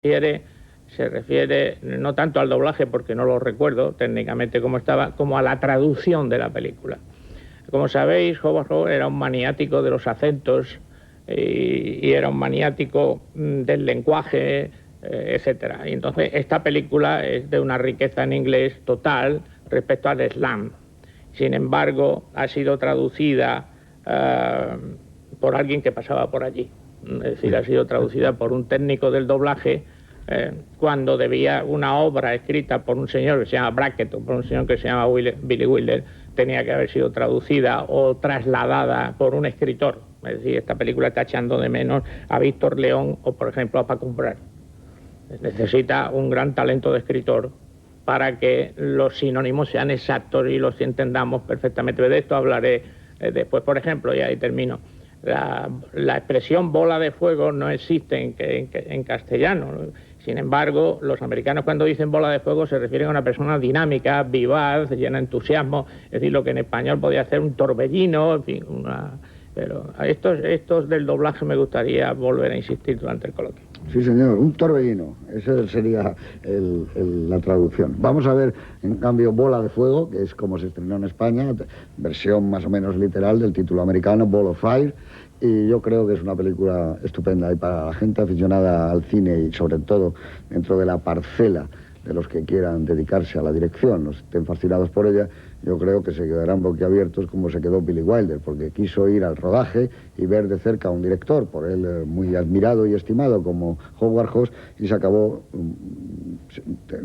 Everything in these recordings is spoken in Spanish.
se refiere no tanto al doblaje, porque no lo recuerdo técnicamente cómo estaba, como a la traducción de la película. Como sabéis, Howard Hawks era un maniático de los acentos y era un maniático del lenguaje, etcétera. Y entonces esta película es de una riqueza en inglés total respecto al slam. Sin embargo, ha sido traducida por alguien que pasaba por allí. Es decir, ha sido traducida por un técnico del doblaje cuando debía una obra escrita por un señor que se llama Brackett o por un señor que se llama Billy Wilder, tenía que haber sido traducida o trasladada por un escritor. Es decir, esta película está echando de menos a Víctor León o, por ejemplo, a Paco Umbral. Necesita un gran talento de escritor para que los sinónimos sean exactos y los entendamos perfectamente. De esto hablaré después. Por ejemplo, y ahí termino, la expresión bola de fuego no existe en castellano. Sin embargo, los americanos cuando dicen bola de fuego se refieren a una persona dinámica, vivaz, llena de entusiasmo, es decir, lo que en español podría ser un torbellino, en fin, pero a estos del doblaje me gustaría volver a insistir durante el coloquio. Sí, señor, un torbellino, esa sería la traducción. Vamos a ver, en cambio, Bola de Fuego, que es como se estrenó en España, versión más o menos literal del título americano, Ball of Fire, y yo creo que es una película estupenda y para la gente aficionada al cine y sobre todo dentro de la parcela de los que quieran dedicarse a la dirección, los estén fascinados por ella, yo creo que se quedarán boquiabiertos como se quedó Billy Wilder, porque quiso ir al rodaje y ver de cerca a un director, por él muy admirado y estimado como Howard Hawks, y se acabó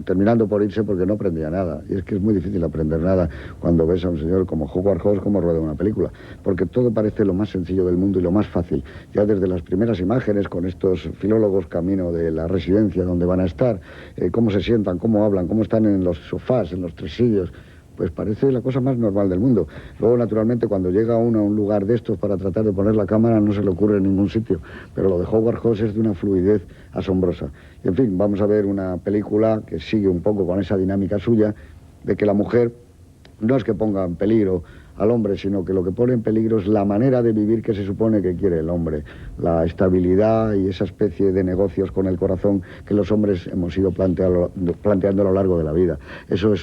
terminando por irse porque no aprendía nada. Y es que es muy difícil aprender nada cuando ves a un señor como Howard Hawks como rueda una película, porque todo parece lo más sencillo del mundo y lo más fácil. Ya desde las primeras imágenes con estos filólogos camino de la residencia donde van a estar, cómo se sientan, cómo hablan, cómo están en los sofás, en los tresillos, pues parece la cosa más normal del mundo. Luego, naturalmente, cuando llega uno a un lugar de estos para tratar de poner la cámara, no se le ocurre en ningún sitio. Pero lo de Howard Hawks es de una fluidez asombrosa. Y, en fin, vamos a ver una película que sigue un poco con esa dinámica suya, de que la mujer no es que ponga en peligro al hombre, sino que lo que pone en peligro es la manera de vivir que se supone que quiere el hombre, la estabilidad y esa especie de negocios con el corazón que los hombres hemos ido planteando a lo largo de la vida. Eso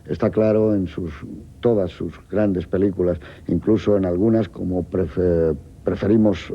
está claro en todas sus grandes películas, incluso en algunas como preferimos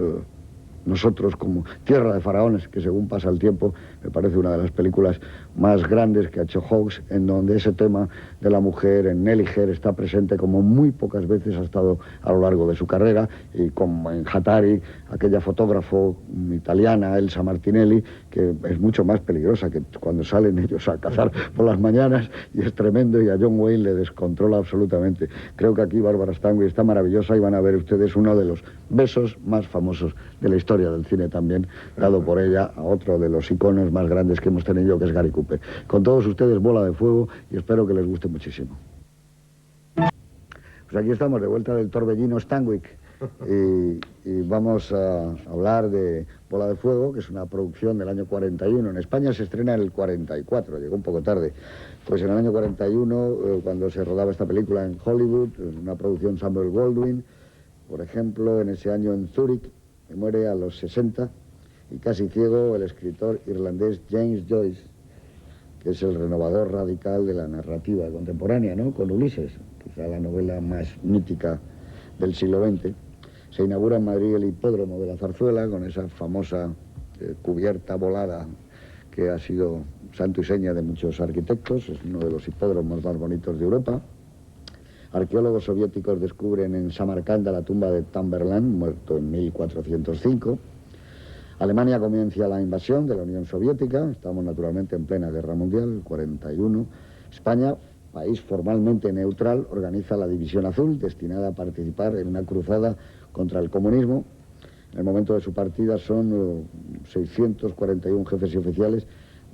nosotros, como Tierra de Faraones, que según pasa el tiempo me parece una de las películas más grandes que ha hecho Hawks, en donde ese tema de la mujer en Nelliger está presente como muy pocas veces ha estado a lo largo de su carrera, y como en Hattari, aquella fotógrafo italiana, Elsa Martinelli, que es mucho más peligrosa, que cuando salen ellos a cazar por las mañanas, y es tremendo, y a John Wayne le descontrola absolutamente. Creo que aquí Bárbara Stanwyck está maravillosa, y van a ver ustedes uno de los besos más famosos de la historia del cine también, dado por ella a otro de los iconos más grandes que hemos tenido, que es Gary Cooper. Con todos ustedes, Bola de Fuego, y espero que les guste muchísimo. Pues aquí estamos, de vuelta del torbellino Stanwyck, y vamos a hablar de Bola de Fuego, que es una producción del año 41. En España se estrena en el 44, llegó un poco tarde. Pues en el año 41, cuando se rodaba esta película en Hollywood, una producción Samuel Goldwyn, por ejemplo, en ese año en Zúrich, que muere a los 60, y casi ciego, el escritor irlandés James Joyce, que es el renovador radical de la narrativa contemporánea, ¿no? Con Ulises, quizá la novela más mítica del siglo XX. Se inaugura en Madrid el hipódromo de la Zarzuela, con esa famosa cubierta volada que ha sido santo y seña de muchos arquitectos. Es uno de los hipódromos más bonitos de Europa. Arqueólogos soviéticos descubren en Samarcanda la tumba de Tamerlán, muerto en 1405. Alemania comienza la invasión de la Unión Soviética. Estamos naturalmente en plena guerra mundial, el 41. España, país formalmente neutral, organiza la División Azul, destinada a participar en una cruzada contra el comunismo. En el momento de su partida son 641 jefes y oficiales,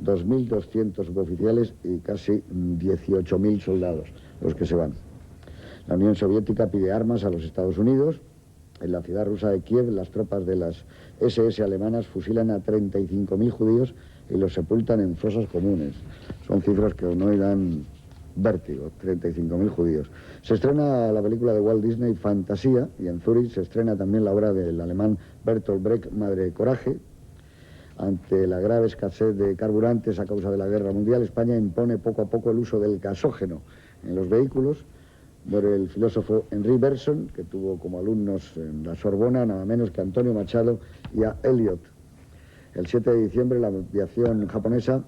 2.200 suboficiales y casi 18.000 soldados los que se van. La Unión Soviética pide armas a los Estados Unidos. En la ciudad rusa de Kiev, las tropas de las SS alemanas fusilan a 35.000 judíos y los sepultan en fosas comunes. Son cifras que no dan vértigo, 35.000 judíos. Se estrena la película de Walt Disney, Fantasía, y en Zúrich se estrena también la obra del alemán Bertolt Brecht, Madre de Coraje. Ante la grave escasez de carburantes a causa de la guerra mundial, España impone poco a poco el uso del gasógeno en los vehículos. Muere el filósofo Henri Bergson, que tuvo como alumnos en la Sorbona nada menos que a Antonio Machado y a Eliot. El 7 de diciembre la aviación japonesa,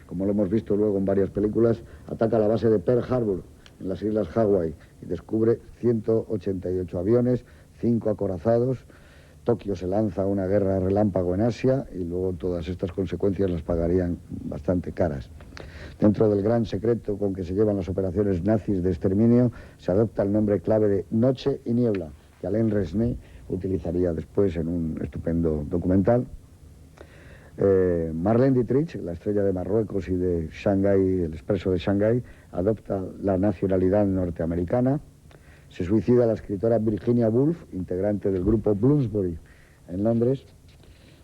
como lo hemos visto luego en varias películas, ataca la base de Pearl Harbor, en las islas Hawái, y descubre 188 aviones, 5 acorazados. Tokio se lanza a una guerra relámpago en Asia y luego todas estas consecuencias las pagarían bastante caras. Dentro del gran secreto con que se llevan las operaciones nazis de exterminio, se adopta el nombre clave de Noche y Niebla, que Alain Resnais utilizaría después en un estupendo documental. Marlene Dietrich, la estrella de Marruecos y de Shanghái, el Expreso de Shanghái, adopta la nacionalidad norteamericana. Se suicida la escritora Virginia Woolf, integrante del grupo Bloomsbury, en Londres.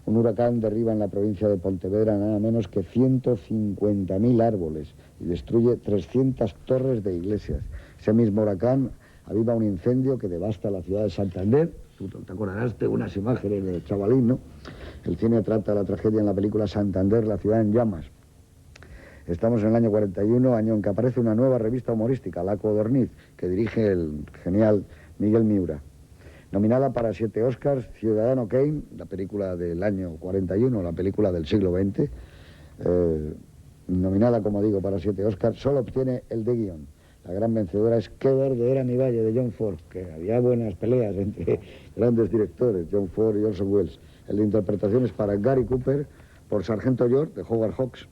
Un huracán derriba en la provincia de Pontevedra nada menos que 150.000 árboles y destruye 300 torres de iglesias. Ese mismo huracán aviva un incendio que devasta la ciudad de Santander. Tú te acordarás de unas imágenes de chavalín, ¿no? El cine trata la tragedia en la película Santander, la ciudad en llamas. Estamos en el año 41, año en que aparece una nueva revista humorística, La Codorniz, que dirige el genial Miguel Miura. Nominada para 7 Oscars, Ciudadano Kane, la película del año 41, la película del siglo XX, nominada, como digo, para 7 Oscars, solo obtiene el de guión. La gran vencedora es Qué verde era mi valle, de John Ford, que había buenas peleas entre grandes directores, John Ford y Orson Welles. El de interpretación es para Gary Cooper, por Sargento George, de Howard Hawks,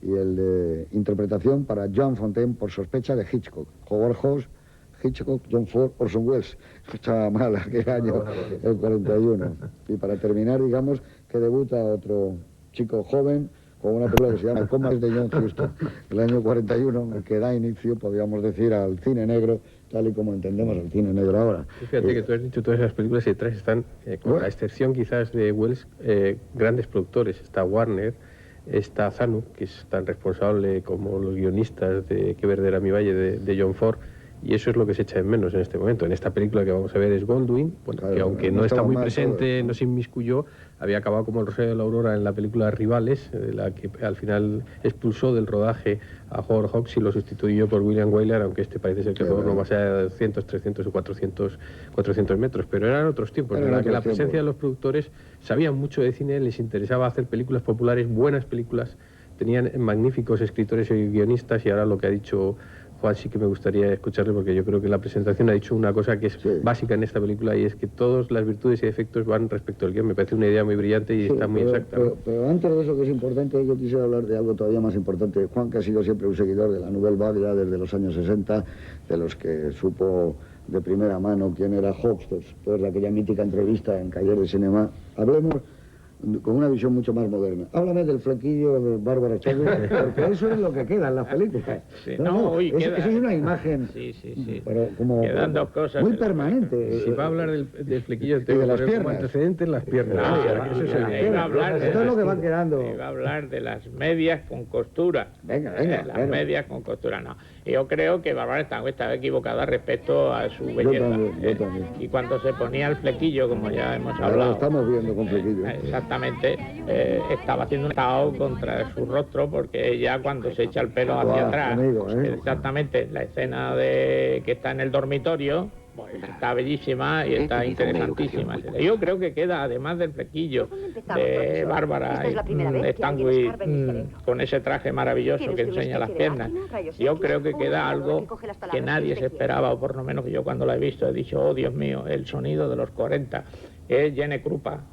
y el de interpretación para John Fontaine, por Sospecha, de Hitchcock. Howard Hawks, Hitchcock, John Ford, Orson Welles. Estaba mal aquel año, el 41. Y para terminar, digamos que debuta otro chico joven con una película que se llama Comas de John Huston, el año 41, que da inicio, podríamos decir, al cine negro, tal y como entendemos el cine negro ahora. Fíjate que tú has dicho todas esas películas y detrás están, con la excepción quizás de Welles, grandes productores. Está Warner, está Zanuck, que es tan responsable como los guionistas de Qué verde era mi valle, de John Ford. Y eso es lo que se echa en menos en este momento. En esta película que vamos a ver es Goldwyn, bueno, claro, que aunque no está muy presente, no se inmiscuyó, había acabado como el Rosario de la Aurora en la película Rivales, de la que al final expulsó del rodaje a Howard Hawks y lo sustituyó por William Wyler, aunque este parece ser que no más allá de 200, 300 o 400 metros. Pero eran otros tiempos, en la que la presencia de los productores sabían mucho de cine, les interesaba hacer películas populares, buenas películas, tenían magníficos escritores y guionistas, y ahora lo que ha dicho Juan sí que me gustaría escucharle, porque yo creo que la presentación ha dicho una cosa que es básica en esta película, y es que todas las virtudes y defectos van respecto al guión. Me parece una idea muy brillante y está muy exacta. Pero antes de eso, que es importante, yo quisiera hablar de algo todavía más importante. Juan, que ha sido siempre un seguidor de la Nouvelle Vague ya desde los años 60, de los que supo de primera mano quién era Hawks, después de aquella mítica entrevista en Cahiers de Cinema. Hablemos con una visión mucho más moderna. Háblame del flequillo de Bárbara Streisand, porque eso es lo que queda en las películas. Sí, eso es una imagen, pero como quedan dos cosas muy permanente. Si va a hablar del flequillo, de las piernas, como antecedente en las piernas. Esto es lo que va quedando. Iba a hablar de las medias con costura. Venga, las medias con costura, no. Yo creo que Bárbara Streisand estaba equivocada respecto a su belleza. Yo también. Y cuando se ponía el flequillo, como ya hemos hablado. Ahora lo estamos viendo con flequillo. Exactamente, estaba haciendo un atado contra su rostro, porque ella, cuando se echa el pelo hacia atrás, exactamente, la escena de que está en el dormitorio, pues, está bellísima y está interesantísima. Yo creo que queda, además del flequillo de Bárbara Stanwyck, con ese traje maravilloso que enseña las piernas, yo creo que queda algo que nadie se esperaba, o por lo menos que yo cuando la he visto he dicho, oh Dios mío, el sonido de los 40, es Gene Krupa.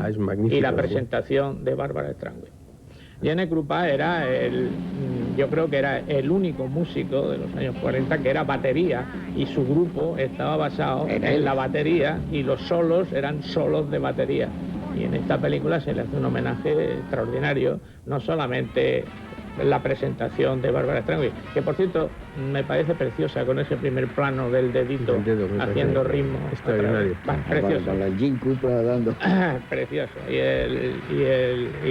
Es magnífico, y la presentación de Bárbara Streisand. Gene Krupa era yo creo que era el único músico de los años 40 que era batería, y su grupo estaba basado en la batería, y los solos eran solos de batería. Y en esta película se le hace un homenaje extraordinario, no solamente la presentación de Bárbara Streisand, que por cierto me parece preciosa, con ese primer plano del dedito haciendo ritmo extraordinario, precioso, con la Gene Krupa dando precioso, y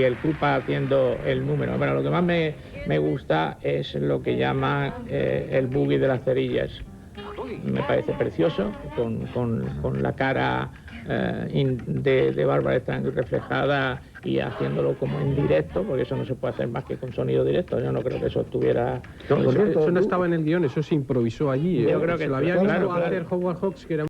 el Krupa haciendo el número. Bueno, lo que más me gusta es lo que llama el boogie de las cerillas. Me parece precioso, con la cara de Bárbara Streisand reflejada y haciéndolo como en directo, porque eso no se puede hacer más que con sonido directo. Yo no creo que eso estuviera... No, eso no estaba en el guión, eso se improvisó allí. Yo creo que se lo había claro, visto hacer Howard Hawks, que era